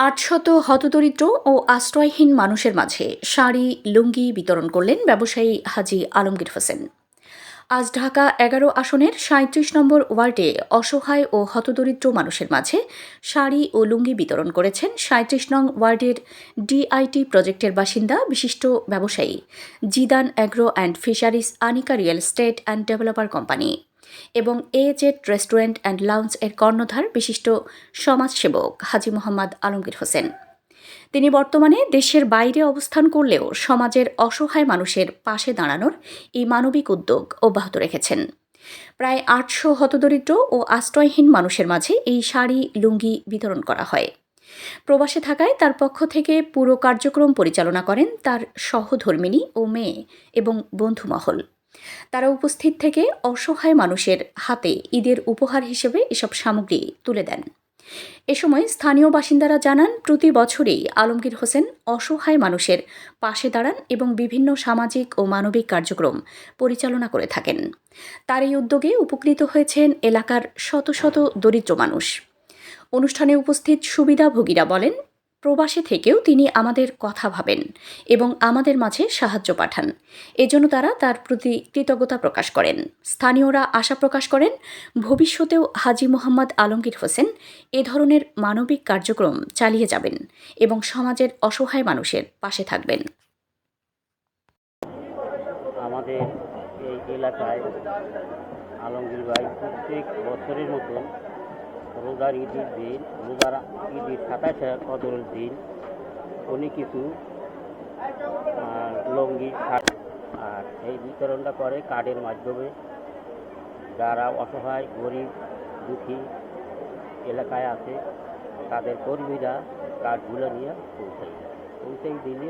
৮০০ হতদরিদ্র ও আশ্রয়হীন মানুষের মাঝে শাড়ি, লুঙ্গি বিতরণ করলেন ব্যবসায়ী হাজী আলমগীর হোসেন। আজ ঢাকা ১১ আসনের ৩৭ নম্বর ওয়ার্ডে অসহায় ও হতদরিদ্র মানুষের মাঝে শাড়ি ও লুঙ্গি বিতরণ করেছেন ৩৭ নং ওয়ার্ডের ডিআইটি প্রজেক্টের বাসিন্দা বিশিষ্ট ব্যবসায়ী Zidane agro and fisheries Anika real estate and developer company এবং এজেড রেস্টুরেন্ট অ্যান্ড লাউঞ্জ এর কর্ণধার বিশিষ্ট সমাজসেবক হাজী মোহাম্মদ আলমগীর হোসেন। তিনি বর্তমানে দেশের বাইরে অবস্থান করলেও সমাজের অসহায় মানুষের পাশে দাঁড়ানোর এই মানবিক উদ্যোগ অব্যাহত রেখেছেন। প্রায় ৮০০ হতদরিদ্র ও আশ্রয়হীন মানুষের মাঝে এই শাড়ি, লুঙ্গি বিতরণ করা হয়। প্রবাসে থাকায় তার পক্ষ থেকে পুরো কার্যক্রম পরিচালনা করেন তার সহধর্মিণী ও মেয়ে এবং বন্ধুমহল। তারা উপস্থিত থেকে অসহায় মানুষের হাতে ঈদের উপহার হিসেবে এসব সামগ্রী তুলে দেন। এ সময় স্থানীয় বাসিন্দারা জানান, প্রতি বছরই আলমগীর হোসেন অসহায় মানুষের পাশে দাঁড়ান এবং বিভিন্ন সামাজিক ও মানবিক কার্যক্রম পরিচালনা করে থাকেন। তার এই উদ্যোগে উপকৃত হয়েছেন এলাকার শত শত দরিদ্র মানুষ। অনুষ্ঠানে উপস্থিত সুবিধাভোগীরা বলেন, প্রবাসে থেকেও তিনি আমাদের কথা ভাবেন এবং আমাদের মাঝে সাহায্য পাঠান। এজন্য তারা তার প্রতি কৃতজ্ঞতা প্রকাশ করেন। স্থানীয়রা আশা প্রকাশ করেন, ভবিষ্যতেও হাজী মোহাম্মদ আলমগীর হোসেন এ ধরনের মানবিক কার্যক্রম চালিয়ে যাবেন এবং সমাজের অসহায় মানুষের পাশে থাকবেন। আমাদের এই এলাকায় আলমগীর ভাই প্রত্যেক বছরের মতন রোজার ঈদের দিন, রোজার ঈদের ২৭ কদরের দিন উনি কিছু লুঙ্গি, শাড়ি আর এই বিতরণটা করে কার্ডের মাধ্যমে। যারা অসহায়, গরিব, দুঃখী এলাকায় আছে তাদের কর্মীরা কার্ডগুলো নিয়ে পৌঁছাই দিলে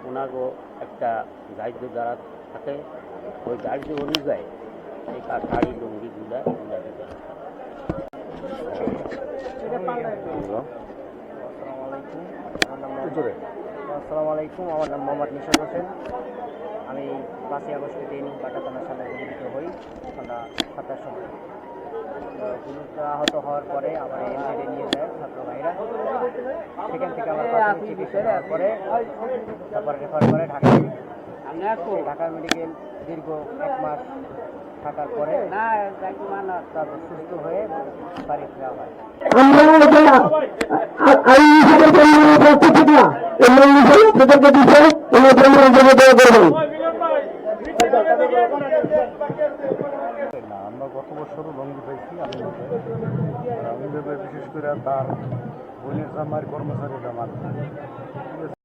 ওনারও একটা দায়িত্ব যারা থাকে, ওই দায়িত্ব অনুযায়ী এই শাড়ি, লুঙ্গিগুলো এগুলো দিতে হয়। আসসালামু আলাইকুম, আমার নাম মোহাম্মদ নিশাদ হোসেন। আমি ৫ই আগস্টের দিন বাটা থানার সামনে গুলিবিদ্ধ হই সন্ধ্যা ৭টার সময়। গুলিবিদ্ধ আহত হওয়ার পরে আমার এমজেডে নিয়ে যায় ছাত্র ভাইরা। সেখান থেকে আমার প্রাথমিক চিকিৎসা দেওয়ার পরে তারপর রেফার করে ঢাকা মেডিকেল দীর্ঘ ১ মাস থাকার পরে তারপর সুস্থ হয়ে বাড়ি ফেরা হয়। আমরা গত বছরও লঙ্গি পাইছি। আমি বিশেষ করে তার বোনের জামার কর্মচারী জামার